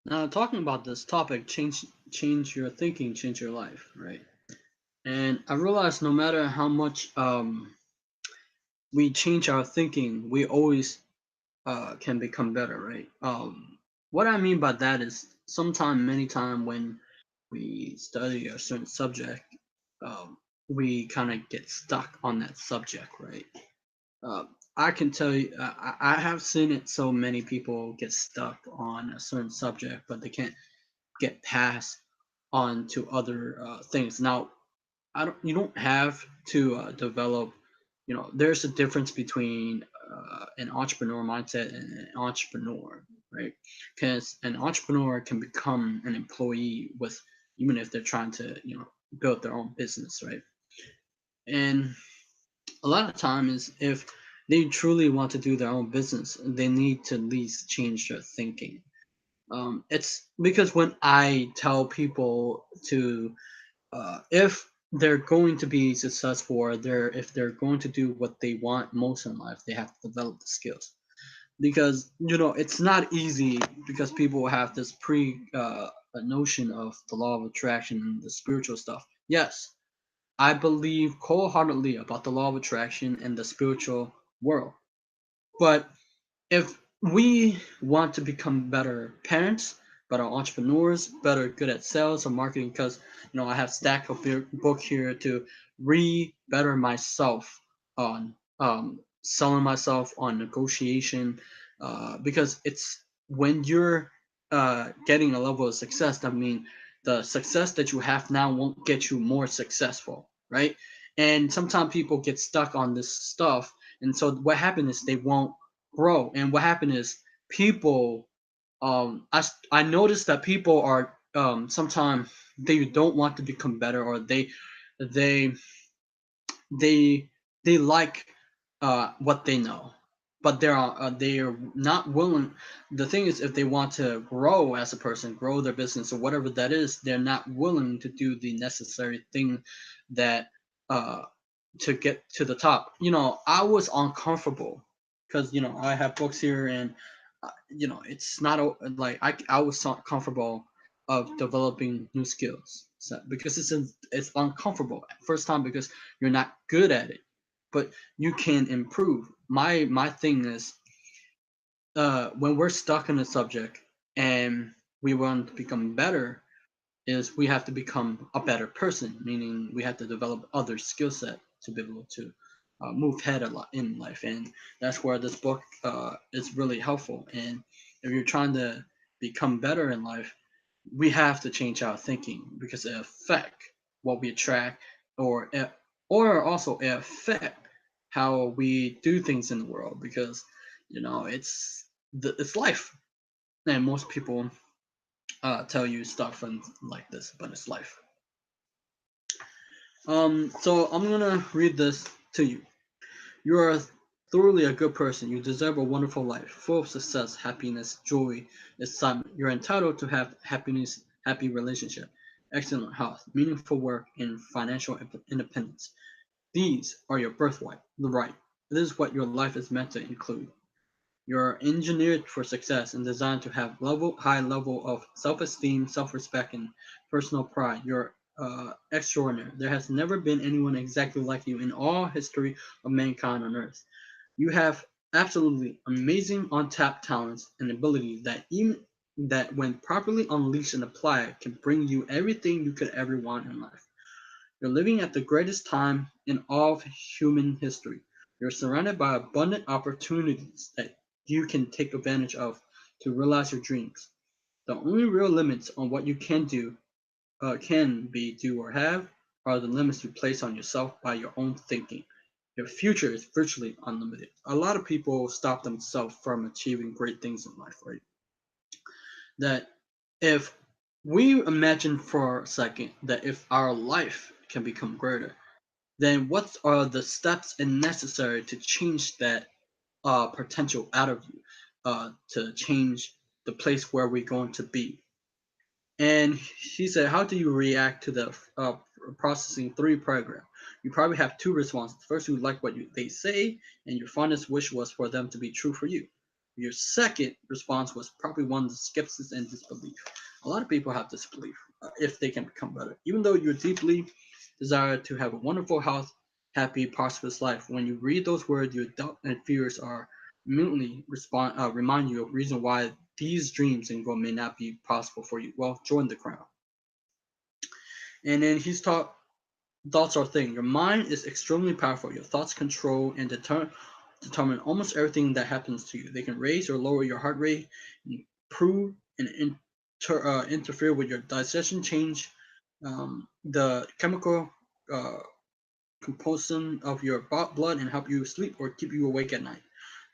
Now, talking about this topic, change your thinking, change your life, right? And I realized no matter how much we change our thinking, we always can become better, right? What I mean by that is sometime, many time when we study a certain subject, we kind of get stuck on that subject, right? Uh, I can tell you, I have seen it. So many people get stuck on a certain subject, but they can't get past on to other things. Now, you don't have to develop. There's a difference between an entrepreneur mindset and an entrepreneur, right? Because an entrepreneur can become an employee with, even if they're trying to build their own business, right? And a lot of times, if they truly want to do their own business, they need to at least change their thinking. It's because when I tell people to, if they're going to be successful, or if they're going to do what they want most in life, they have to develop the skills. Because it's not easy, because people have this a notion of the law of attraction and the spiritual stuff. Yes, I believe wholeheartedly about the law of attraction and the spiritual world. But if we want to become better parents, better entrepreneurs, better good at sales or marketing, because I have stack of book here to better myself on selling myself, on negotiation, because it's when you're getting a level of success, that means the success that you have now won't get you more successful, right? And sometimes people get stuck on this stuff, and so what happens is they won't grow. And what happened is people, I noticed that people are, sometimes they don't want to become better, or they they they like what they know, but they are not willing. The thing is, if they want to grow as a person, grow their business or whatever that is, they're not willing to do the necessary thing that uh to get to the top. I was uncomfortable because I have books here, and it's not like I was so comfortable of developing new skills, so, because it's uncomfortable first time, because you're not good at it, but you can improve. My thing is, when we're stuck in a subject and we want to become better, is we have to become a better person, meaning we have to develop other skill set to be able to move ahead a lot in life. And that's where this book is really helpful. And if you're trying to become better in life, we have to change our thinking, because it affect what we attract, or also it affect how we do things in the world, because it's life. And most people tell you stuff and like this, but it's life. So I'm gonna read this to you. You are thoroughly a good person. You deserve a wonderful life, full of success, happiness, joy, excitement. You're entitled to have happiness, happy relationship, excellent health, meaningful work, and financial independence. These are your birthright. The right. This is what your life is meant to include. You're engineered for success and designed to have high level of self-esteem, self-respect, and personal pride. You're extraordinary. There has never been anyone exactly like you in all history of mankind on Earth. You have absolutely amazing untapped talents and abilities that, when properly unleashed and applied, can bring you everything you could ever want in life. You're living at the greatest time in all of human history. You're surrounded by abundant opportunities that you can take advantage of to realize your dreams. The only real limits on what you can be, do, or have are the limits you place on yourself by your own thinking. Your future is virtually unlimited. A lot of people stop themselves from achieving great things in life, right? That if we imagine for a second that if our life can become greater, then what are the steps necessary to change that potential out of you, to change the place where we're going to be? And she said, how do you react to the processing three program? You probably have two responses. First, you like what they say, and your fondest wish was for them to be true for you. Your second response was probably one of skepticism and disbelief. A lot of people have disbelief if they can become better. Even though you deeply desire to have a wonderful health, happy, prosperous life, when you read those words, your doubt and fears are immediately remind you of reason why these dreams and goals may not be possible for you. Well, join the crowd. And then he's taught thoughts are thing. Your mind is extremely powerful. Your thoughts control and determine almost everything that happens to you. They can raise or lower your heart rate, improve and interfere with your digestion, change the chemical uh, composition of your blood, and help you sleep or keep you awake at night.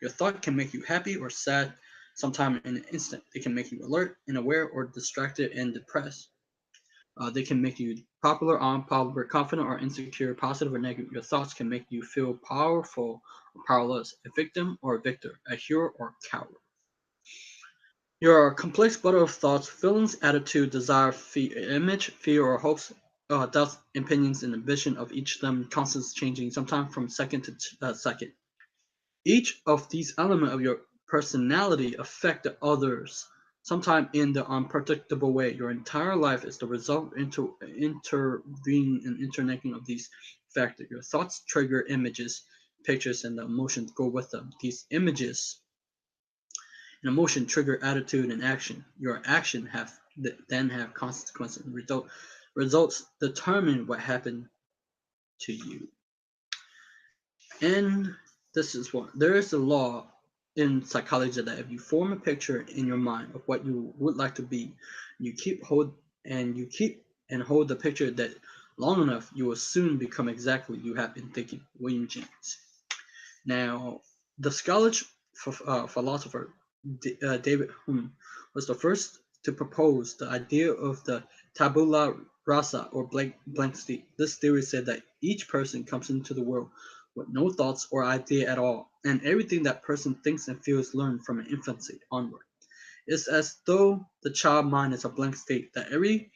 Your thought can make you happy or sad sometime in an instant. They can make you alert and aware or distracted and depressed. They can make you popular, unpopular, confident, or insecure, positive or negative. Your thoughts can make you feel powerful or powerless, a victim or a victor, a hero or a coward. Your complex bundle of thoughts, feelings, attitude, desire, image, fear, or hopes, doubts, opinions, and ambition of each of them constantly changing, sometimes from second to second. Each of these elements of your personality affect the others, sometimes in the unpredictable way. Your entire life is the result of intervening and interconnecting of these factors. Your thoughts trigger images, pictures, and the emotions go with them. These images and emotion trigger attitude and action. Your action then have consequences. Results determine what happened to you. And this is what there is a law in psychology that if you form a picture in your mind of what you would like to be, you keep and hold the picture that long enough, you will soon become exactly you have been thinking. William James. Now, the Scottish philosopher David Hume was the first to propose the idea of the tabula rasa or blank slate. This theory said that each person comes into the world with no thoughts or idea at all, and everything that person thinks and feels learned from infancy onward. It's as though the child mind is a blank state that every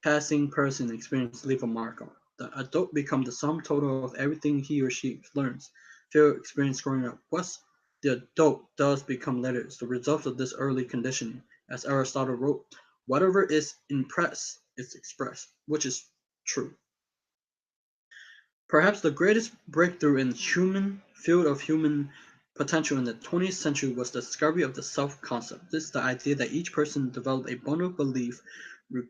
passing person experience leave a mark on. The adult becomes the sum total of everything he or she learns, feel, experience growing up. What the adult does become later is the result of this early conditioning. As Aristotle wrote, whatever is impressed is expressed, which is true. Perhaps the greatest breakthrough in human field of human potential in the 20th century was the discovery of the self-concept. This is the idea that each person developed a bundle of belief re-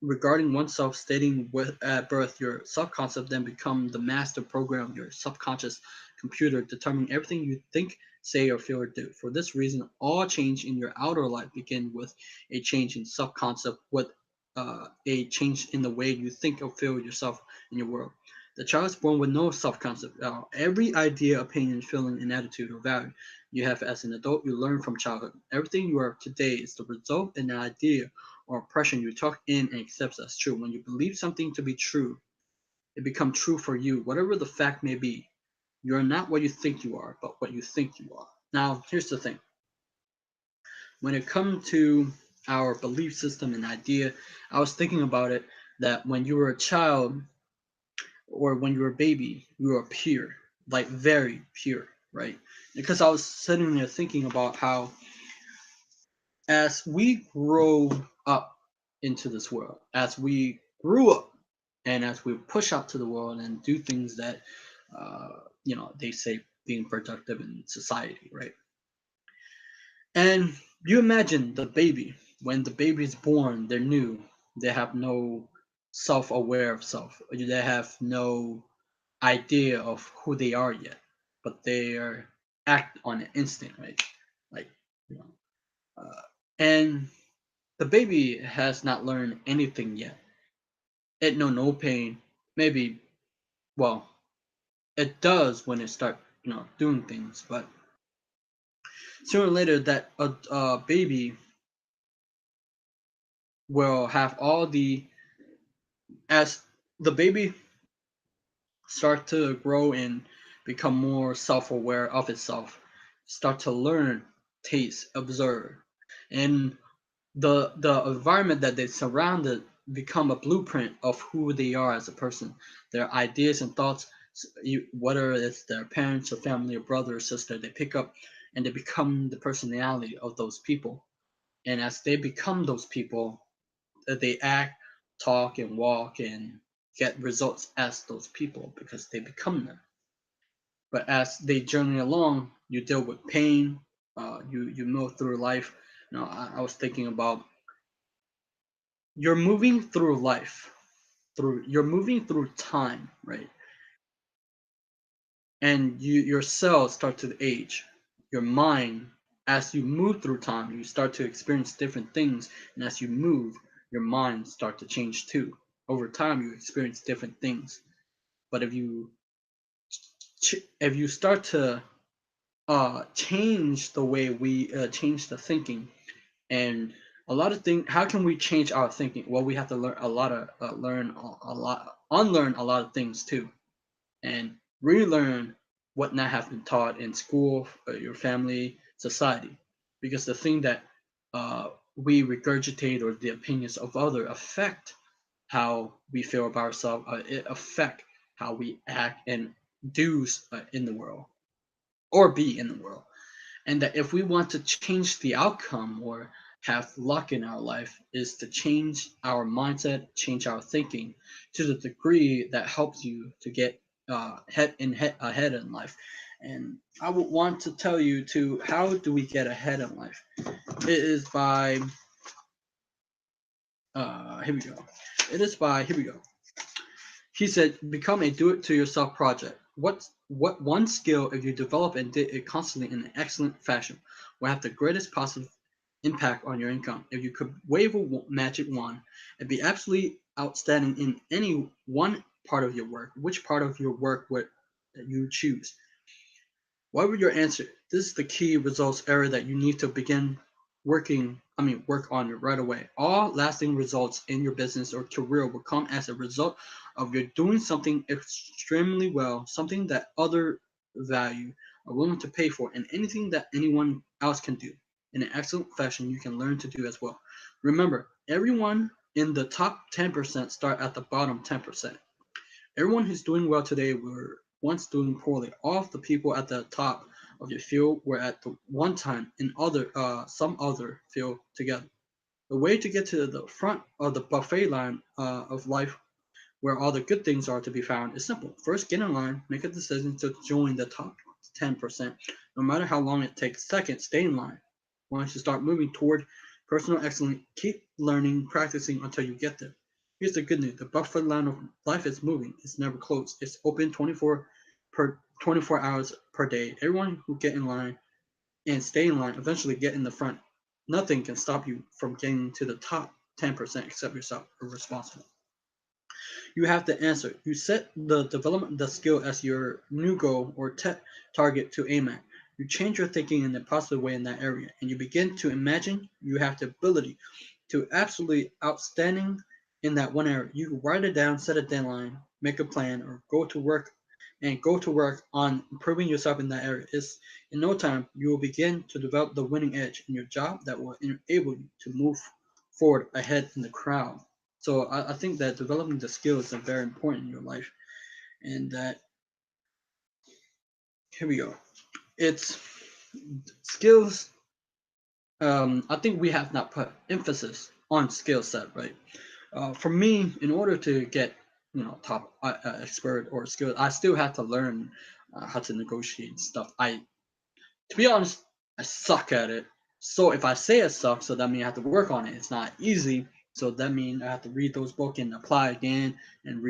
regarding oneself, stating at birth your self-concept then become the master program of your subconscious computer, determining everything you think, say, or feel or do. For this reason, all change in your outer life begin with a change in self-concept, with a change in the way you think or feel yourself in your world. The child is born with no self-concept at all. Every idea, opinion, feeling, and attitude or value you have as an adult, you learn from childhood. Everything you are today is the result of an idea or impression you took in and accept as true. When you believe something to be true, it becomes true for you, whatever the fact may be. You are not what you think you are, but what you think you are. Now, here's the thing. When it comes to our belief system and idea, I was thinking about it that when you were a child, or when you were a baby, you were pure, like very pure, right? Because I was sitting there thinking about how as we grow up into this world, as we grew up, and as we push out to the world and do things that, they say being productive in society, right? And you imagine the baby, when the baby is born, they're new, they have no self-aware of self, they have no idea of who they are yet, but they are act on an instinct, right? Like, you know, and the baby has not learned anything yet. It know no pain. Maybe, well, it does when it start, doing things. But sooner or later, that a baby will have all the as the baby start to grow and become more self-aware of itself, start to learn, taste, observe, and the environment that they surrounded become a blueprint of who they are as a person. Their ideas and thoughts, whether it's their parents or family or brother or sister, they pick up and they become the personality of those people. And as they become those people, they act, talk, and walk and get results as those people because they become them. But as they journey along, you deal with pain. You move through life. I was thinking about you're moving through life, through you're moving through time, right? And your cells start to age. Your mind, as you move through time, you start to experience different things, and as you move, your mind start to change too. Over time, you experience different things. But if you start to change the way we change the thinking, and a lot of things, how can we change our thinking? Well, we have to unlearn a lot of things too, and relearn what not have been taught in school, your family, society. Because the thing that we regurgitate or the opinions of other affect how we feel about ourselves. It affect how we act and do in the world or be in the world. And that if we want to change the outcome or have luck in our life, is to change our mindset, change our thinking to the degree that helps you to get ahead in life. And I would want to tell you to how do we get ahead in life? It is by here we go. It is by here we go. He said, become a do-it-to-yourself project. What one skill, if you develop and did it constantly in an excellent fashion, will have the greatest positive impact on your income? If you could wave a magic wand and be absolutely outstanding in any one part of your work, which part of your work would you choose? What would your answer? This is the key results area that you need to begin work on it right away. All lasting results in your business or career will come as a result of you doing something extremely well, something that other value are willing to pay for, and anything that anyone else can do in an excellent fashion you can learn to do as well. Remember, everyone in the top 10% start at the bottom 10%. Everyone who's doing well today were once doing poorly. All of the people at the top of your field were at the one time in some other field together. The way to get to the front of the buffet line of life, where all the good things are to be found, is simple. First, get in line, make a decision to join the top 10%. No matter how long it takes. Second, stay in line. Once you start moving toward personal excellence, keep learning, practicing until you get there. Here's the good news: the buffet line of life is moving. It's never closed. It's open 24 hours per day. Everyone who get in line and stay in line eventually get in the front. Nothing can stop you from getting to the top 10% except yourself. You're responsible. You have to answer. You set the development of the skill as your new goal or target to aim at. You change your thinking in a positive way in that area, and you begin to imagine you have the ability to absolutely outstanding in that one area. You can write it down, set a deadline, make a plan, or go to work on improving yourself in that area. It's in no time you will begin to develop the winning edge in your job that will enable you to move forward ahead in the crowd. So I think that developing the skills are very important in your life, and that here we go. It's skills. I think we have not put emphasis on skill set, right? For me, in order to get top expert or skill, I still have to learn how to negotiate stuff. To be honest, I suck at it. So if I say it sucks, so that means I have to work on it. It's not easy, so that means I have to read those books and apply again and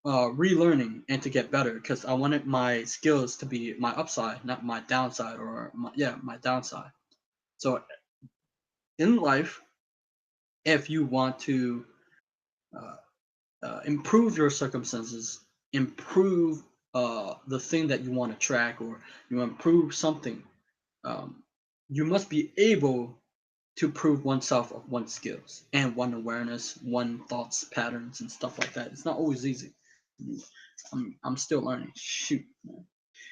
relearning and to get better because I wanted my skills to be my upside, not my downside or my downside. So in life, if you want to uh, improve your circumstances, improve the thing that you want to track, or you improve something, um, you must be able to prove oneself of one's skills and one awareness, one thoughts, patterns, and stuff like that. It's not always easy. I'm still learning. Shoot, man.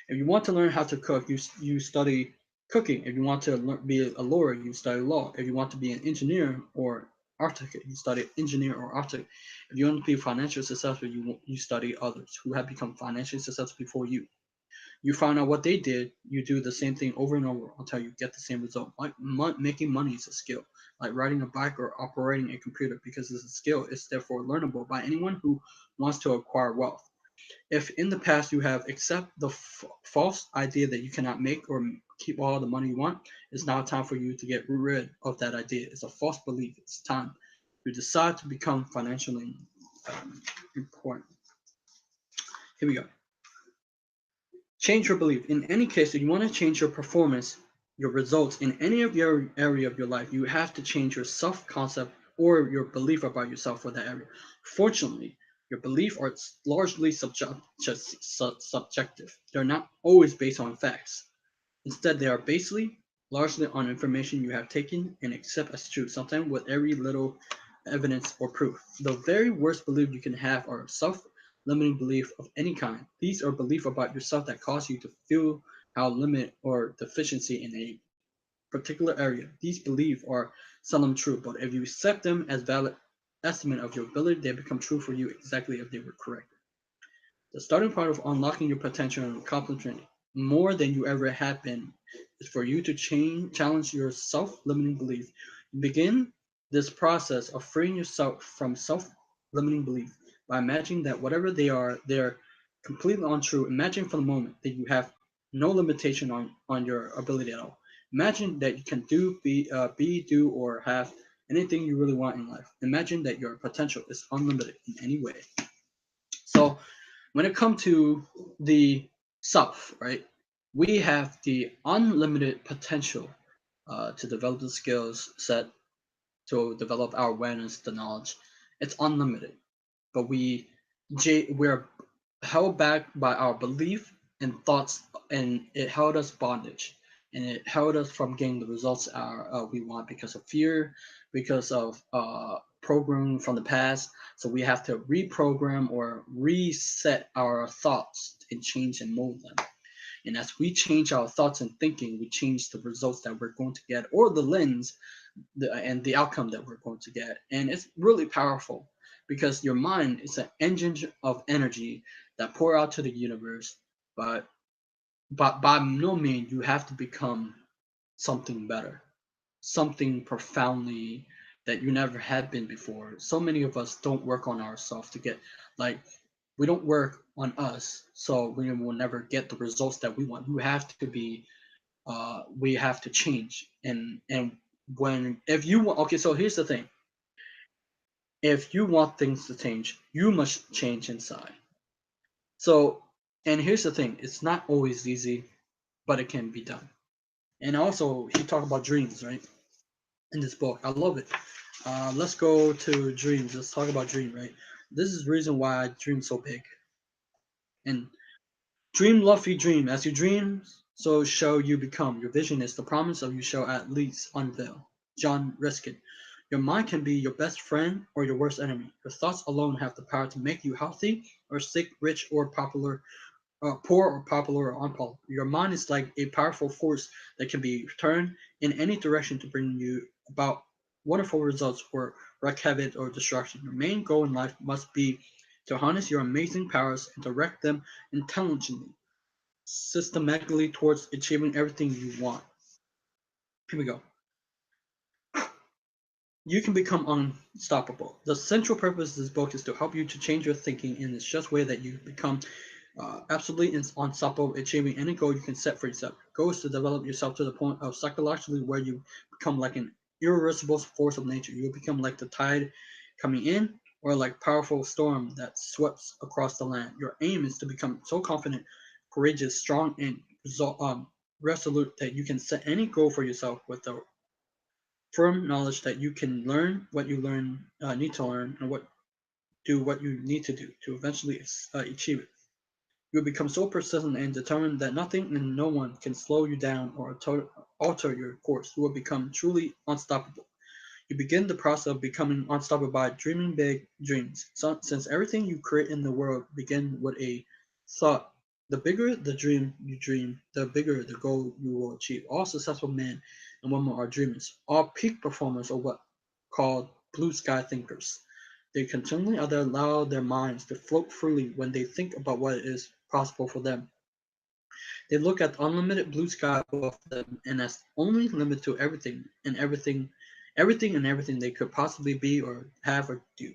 If you want to learn how to cook, you study cooking. If you want to be a lawyer, you study law. If you want to be an engineer or architect, you study engineer or architect. If you want to be financially successful, you study others who have become financially successful before you. You find out what they did, you do the same thing over and over until you get the same result. Like making money is a skill, like riding a bike or operating a computer, because it's a skill. It's therefore learnable by anyone who wants to acquire wealth. If in the past you have accepted the false idea that you cannot make or keep all the money you want, it's now time for you to get rid of that idea. It's a false belief. It's time to decide to become financially important. Here we go. Change your belief. In any case, if you want to change your performance, your results in any of your area of your life, you have to change your self-concept or your belief about yourself for that area. Fortunately, your beliefs are largely subjective. They're not always based on facts. Instead, they are basically largely on information you have taken and accept as true, sometimes with every little evidence or proof. The very worst belief you can have are self-limiting belief of any kind. These are beliefs about yourself that cause you to feel how limit or deficiency in a particular area. These beliefs are seldom true, but if you accept them as valid estimate of your ability, they become true for you exactly if they were correct. The starting point of unlocking your potential and accomplishing more than you ever have been is for you to challenge your self-limiting belief. Begin this process of freeing yourself from self-limiting belief by imagining that whatever they are, they're completely untrue. Imagine for the moment that you have no limitation on your ability at all. Imagine that you can do, or have anything you really want in life. Imagine that your potential is unlimited in any way. So when it comes to the self, right, we have the unlimited potential to develop the skills set, to develop our awareness, the knowledge. It's unlimited, but we're held back by our belief and thoughts, and it held us bondage, and it held us from getting the results we want because of fear, because of programming from the past. So we have to reprogram or reset our thoughts and change and mold them. And as we change our thoughts and thinking, we change the results that we're going to get, or the lens and the outcome that we're going to get. And it's really powerful because your mind is an engine of energy that pour out to the universe. But by no means you have to become something better, something profoundly that you never had been before. So many of us don't work on ourselves to get, like, we don't work on us, so we will never get the results that we want. We have to change. And when if you want, okay, so here's the thing. If you want things to change, you must change inside. So, and here's the thing, it's not always easy, but it can be done. And also, he talked about dreams, right? In this book, I love it. Let's go to dreams. Let's talk about dream, right? This is the reason why I dream so big. And dream, lofty dream. As you dream, so shall you become. Your vision is the promise of you shall at least unveil. John Ruskin. Your mind can be your best friend or your worst enemy. Your thoughts alone have the power to make you healthy or sick, rich or popular, poor or popular or unpopular. Your mind is like a powerful force that can be turned in any direction to bring you about wonderful results or wreak havoc or destruction. Your main goal in life must be to harness your amazing powers and direct them intelligently, systematically towards achieving everything you want. Here we go. You can become unstoppable. The central purpose of this book is to help you to change your thinking in this just way that you become absolutely unstoppable, achieving any goal you can set for yourself. Goal is to develop yourself to the point of psychologically where you become like an irreversible force of nature. You will become like the tide coming in, or like powerful storm that sweeps across the land. Your aim is to become so confident, courageous, strong, and resolute that you can set any goal for yourself with the firm knowledge that you can learn what you need to learn, and what you need to do to eventually achieve it. You will become so persistent and determined that nothing and no one can slow you down or alter your course. You will become truly unstoppable. You begin the process of becoming unstoppable by dreaming big dreams. So, since everything you create in the world begins with a thought, the bigger the dream you dream, the bigger the goal you will achieve. All successful men and women are dreamers. All peak performers are what called blue sky thinkers. They continually allow their minds to float freely when they think about what is possible for them. They look at unlimited blue sky above them and as only limit to everything they could possibly be or have or do.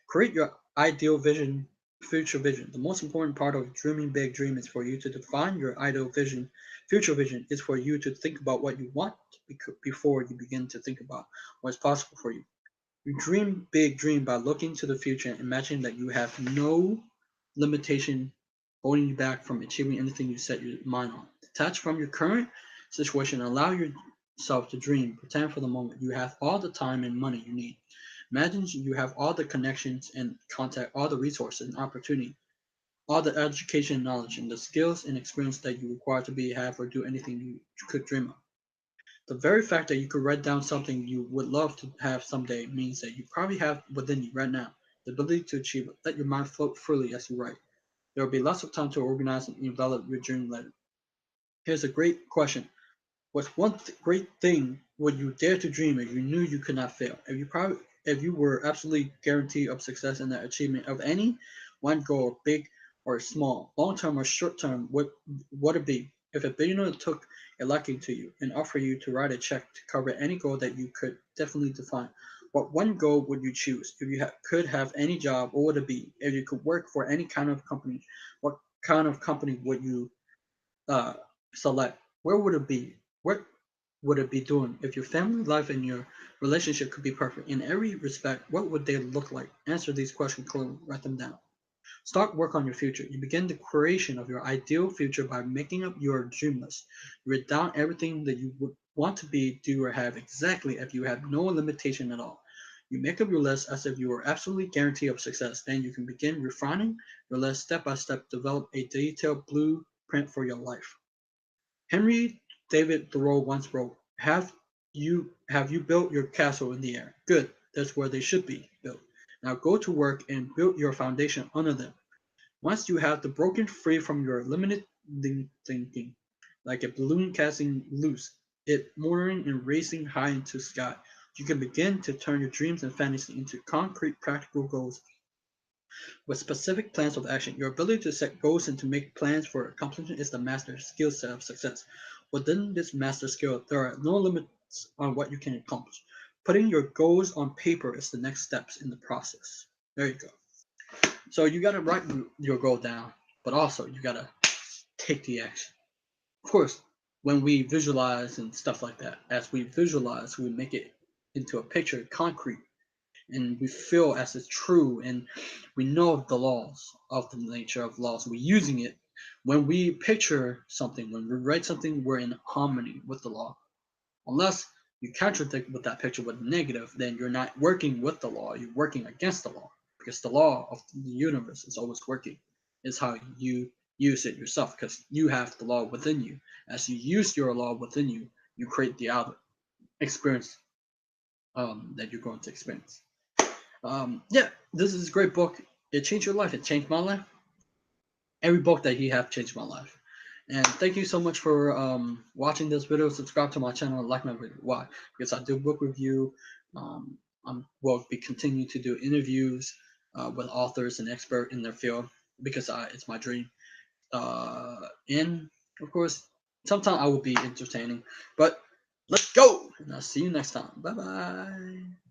Create your ideal vision, future vision. The most important part of dreaming big dream is for you to define your ideal vision. Future vision is for you to think about what you want before you begin to think about what's possible for you. You dream big dream by looking to the future and imagining that you have no limitation holding you back from achieving anything you set your mind on. Detach from your current situation and allow yourself to dream. Pretend for the moment you have all the time and money you need. Imagine you have all the connections and contact, all the resources and opportunity, all the education and knowledge, and the skills and experience that you require to be, have, or do anything you could dream of. The very fact that you could write down something you would love to have someday means that you probably have within you right now the ability to achieve it. Let your mind float freely as you write. There will be lots of time to organize and develop your dream letter. Here's a great question. What's one great thing would you dare to dream if you knew you could not fail? If you were absolutely guaranteed of success in the achievement of any one goal, big or small, long term or short term, what would it be? If a billionaire took a liking to you and offered you to write a check to cover any goal that you could definitely define, what one goal would you choose? If you could have any job, what would it be? If you could work for any kind of company, what kind of company would you uh, select? Where would it be? What would it be doing? If your family life and your relationship could be perfect in every respect, what would they look like? Answer these questions clearly, write them down. Start work on your future. You begin the creation of your ideal future by making up your dream list. You write down everything that you would want to be, do, or have exactly if you have no limitation at all. You make up your list as if you were absolutely guaranteed of success. Then you can begin refining your list step by step, develop a detailed blueprint for your life. Henry David Thoreau once wrote, have you built your castle in the air? Good, that's where they should be built. Now go to work and build your foundation under them. Once you have the broken free from your limited thinking, like a balloon casting loose, it motoring and racing high into the sky, you can begin to turn your dreams and fantasy into concrete practical goals with specific plans of action. Your ability to set goals and to make plans for accomplishment is the master skill set of success. Within this master skill, there are no limits on what you can accomplish. Putting your goals on paper is the next steps in the process. There you go. So you gotta write your goal down, but also you gotta take the action. Of course, when we visualize and stuff like that, as we visualize, we make it into a picture, concrete, and we feel as it's true, and we know the laws of the nature of laws. We're using it when we picture something, when we write something, we're in harmony with the law. Unless you contradict with that picture with negative, then you're not working with the law, you're working against the law. Because the law of the universe is always working. It's how you use it yourself, because you have the law within you. As you use your law within you, you create the outer experience that you're going to experience. Yeah, this is a great book. It changed your life. It changed my life. Every book that you have changed my life. And thank you so much for watching this video. Subscribe to my channel and like my video. Why? Because I do book review. I will be continuing to do interviews with authors and experts in their field because it's my dream. And of course, sometimes I will be entertaining. But let's go, and I'll see you next time. Bye bye.